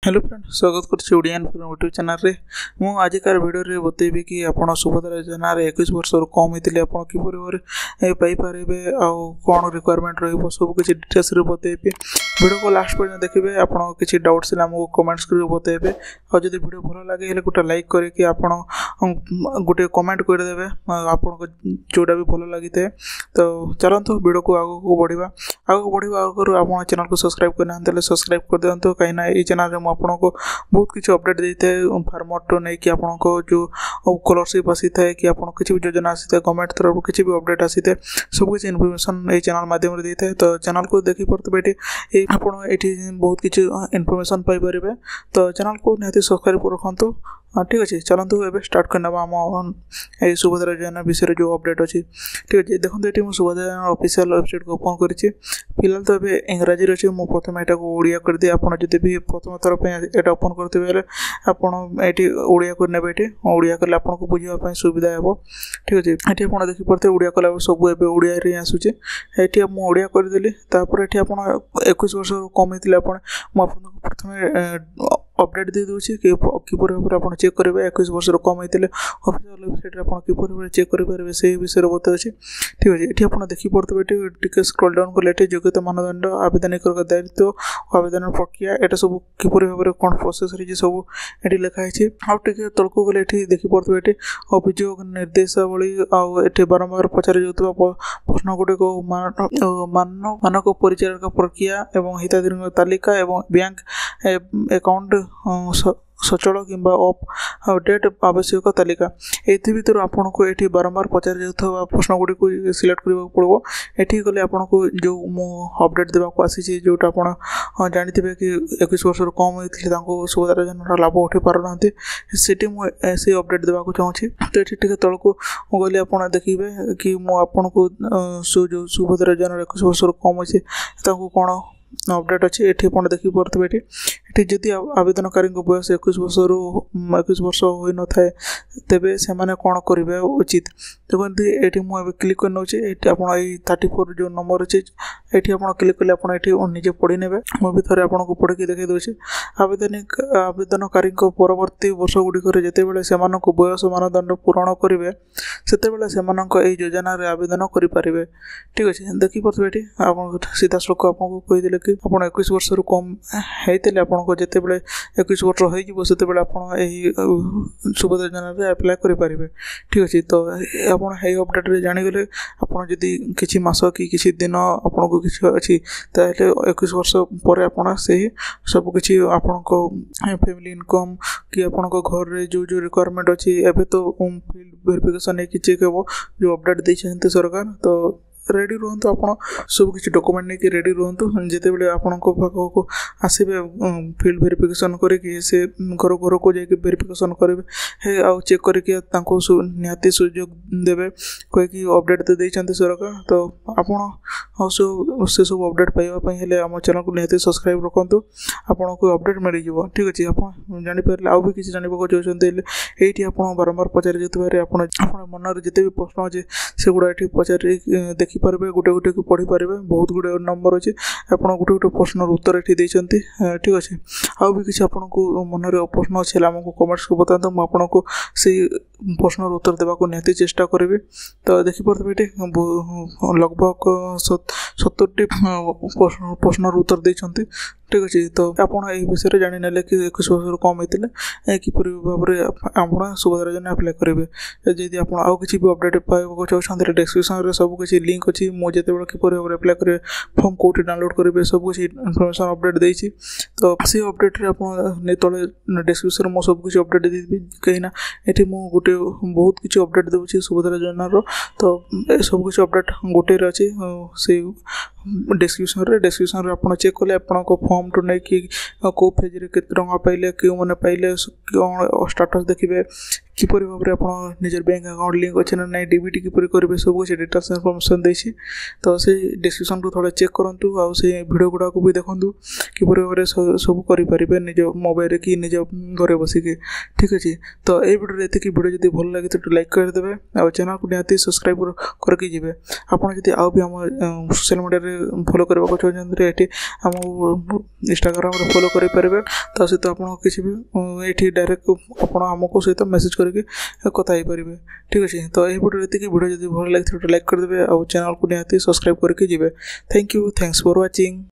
Hello friend, स्वागत करछि Odia inform YouTube channel रे। मु आजिकार वीडियो रे बतेबी कि आपण सुभद्रा योजना रे 21 वर्ष रो कम हेतिले आपण कि परिवार पाई पारिबे आ कोन रिक्वायरमेंट रहइबो सब किछि डिटेल्स रे बतेबी। वीडियो को लास्ट पर्यंत देखिबे। आपण किछि डाउट्स ले हमको कमेंट्स करि बतेबे आ जदि वीडियो भलो लागे हेले गुटा लाइक करे कि आपण गुटे कमेंट कर देबे आपण को जोडा भी भलो लागिते। तो चलंतु वीडियो को आगो को बढ़िबा आगो आपण चैनल को सब्सक्राइब करना देले सब्सक्राइब कर देंतो काइना ए चैनल रे आपन को बहुत किसी अपडेट देते हैं फार्मर टू नहीं कि आपन को जो स्कॉलरशिप आसी था कि आपन किसी भी योजना आसी था गवर्नमेंट तरफ किसी भी अपडेट आसी थे सब किसी इन्फॉर्मेशन ए चैनल माध्यम रे देते हैं। तो चैनल को देखि परते बेटे ए आपन एठी बहुत किसी इन्फॉर्मेशन पाई परिबे। तो चैनल को निहाती सब्सक्राइब रखंतु। ठीक अच्छे चलतु एवं स्टार्ट करना आम ये सुभद्रा योजना विषय जो अपडेट अच्छी। ठीक अच्छे देखो ये मुझे सुभद्रा ऑफिशियल वेबसाइट को ओपन करी फिलहाल तो ये इंग्राजी अच्छे मुझे प्रथम यहाँ ओडिया कर दिए। आपड़ जब भी प्रथम थर पर यहाँ ओपन करते आपड़ी ओडिया करने ये ओडिया कले आपको बुझापी सुविधा हे। ठीक अच्छे ये आप देखिपे ओडिया कला सब ए ओडिया आसूचे ये मुझे ओडिया करदेली। ये आप 21 वर्ष कम होते आपको प्रथम अपडेट दे दूसरी किपर भाव आप चेक करेंगे 21 वर्ष कम होते ऑफिशियल वेबसाइट आप किपर भाव चेक करेंगे से विषय बताऊँगी। ठीक अच्छे ये आप देखिपे टे स्क्रॉल डाउन कले योग्यता मानदंड आवेदनिक दायित्व आवेदन प्रक्रिया यहाँ सब किपर भाव कौन प्रोसेस रही सब ये लिखाई आगे तलक गले ये देखिपे अभियोग निर्देशावली आठ बारंबार पचार जाता प्रश्न गुड़िक मानक परिचालन प्रक्रिया और हिताधिकारी तालिका और बैंक अकाउंट सचल किंबा अफ डेट आवश्यक तालिका ये भर आपन को ये बारंबार पचार जाता प्रश्न गुड़ी को सिलेक्ट करने पड़ो। ये गले आपन को जो मु अपडेट देवाक आसी जोटा आप जानते कि 21 वर्ष कम होते सुभद्रा योजना लाभ उठे पार ना से मुझे अपडेट देवाक चाहूँगी। तो ये तलक गले आप देखिए कि मुझको जो सुभद्रा योजना 21 वर्ष कम अच्छे कौन अपडेट अच्छे ये देखिपे ये जदि आवेदनकारी बयस 21 वर्ष हो न था तेबे से माने कौन करेंगे उचित। देखते ये मुझे क्लिक कर नौचे आप 34 जो नंबर अच्छे ये आप क्लिक कले आप निजे पढ़ी ने मुझे थे आपको पढ़ी देखी दूसरी आवेदनकारी परवर्ती वर्ष गुड़िक जितेबाला से बयस मानदंड पूरण करेंगे से योजना आवेदन करेंगे। ठीक अच्छे देखिपे आप सीधा सड़क आपको कहीदे कि आप 21 वर्ष कम होते आपको जितेबाला 21 वर्ष होते आप सुभद्रा योजना अप्लाई करेंगे। ठीक अच्छे तो आप अपडेट जानीगले आपड़ जदि किसी मास कि किसी दिन आपन को किसी अच्छी 21 वर्ष पर आप सब किसी आपण फैमिली इनकम कि आपण घर रे जो जो रिक्वायरमेंट अच्छी एवं तो फील्ड वेरिफिकेशन चेक हे जो अपडेट देते सरकार। तो रेडी रुहतु आप सब किसी डॉक्यूमेंट नहीं कि रेडी रुहतु जिते बड़े आपण पाखक आसबे फील्ड वेरिफिकेशन करके से घर घर को जाकि वेरिफिकेशन करेंगे आउ चेक करके निहाती सुजोग देवे कहीकि अपडेट तो देते सरकार। तो आप से सब अपडेट पाइबापे आम चैनल को निहाती सब्सक्राइब रखु आपन को अपडेट मिल जाए। ठीक अच्छे आप जापर आउ भी किसी जानवा चाहते ये आप बारंबार पचार जाते मन जिते भी प्रश्न अच्छे से गुड़ा ये पचार देखिए पारे गोटे गोटे को पढ़ी पारे बहुत गुड़े नंबर अच्छे आप गोटे गोटे प्रश्न उत्तर ये देते। ठीक अच्छे आउ भी किसी आपको मन में प्रश्न अच्छे आमको कमेंट्स को बताते मुझे आपको से प्रश्न उत्तर देवाक निहाती चेष्टा करी। तो देखिपे ये लगभग 70 प्रश्न उत्तर देते। ठीक अच्छे तो आप विषय जानी ना कि 21 वर्ष कम होते किपर भाव में आप सुभद्रा योजना अप्लाई करेंगे। जदि आप आउ किसी भी अपडेट पाइबा चाहते डिस्क्रिप्शन में सब किसी लिंक अच्छी मुझे जिते किपर भाव में अप्लाई करेंगे फॉर्म कौटी डाउनलोड करेंगे सब किसी इनफॉरमेशन अपडेट देती। तो से अपडेट आप तले डिस्क्रिप्शन में सब किसी अपडेट देवी कहीं ये मुझे गोटे बहुत किसी अपडेट दूसरी सुभद्रा योजना। तो सब किसी अपडेट गोटे अच्छी से डिस्क्रिप्शन आप चेक कले आप फॉर्म टू नहीं कि कौ फेज रे केते टंका पाइले क्यों मैंने पाइले कौन स्टाटस देखिए किपरि भाव में आप निजर बैंक अकाउंट लिंक अच्छे ना ना डीबीटी किपरि करेंगे सब किसी डिटेल्स इनफॉरमेशन देसी तो से डिस्क्रिप्शन को थोड़ा चेक करूँ आउ से वीडियो गुड़ाक भी देखूँ किपरि भाव में सब करें निज मोबाइल कि निज घरे बसिक ठीक अच्छे तो ये वीडियो ये वीडियो जब भल लगे तो लाइक करदे और चैनल को निहाती सब्सक्राइब करके जी आपड़ जब आउ भी आम सोशल मीडिया फॉलो करने को चाहते ये आम इंस्टाग्राम फॉलो करेंगे ता सहित आप किसी भी ये डायरेक्ट आपको सहित मेसेज करके कथा हो पारे ठीक अच्छे तो ये वीडियो जब भल लगे तो लाइक करदे और चैनल को निहाती सब्सक्राइब करके जी thank you thanks for watching.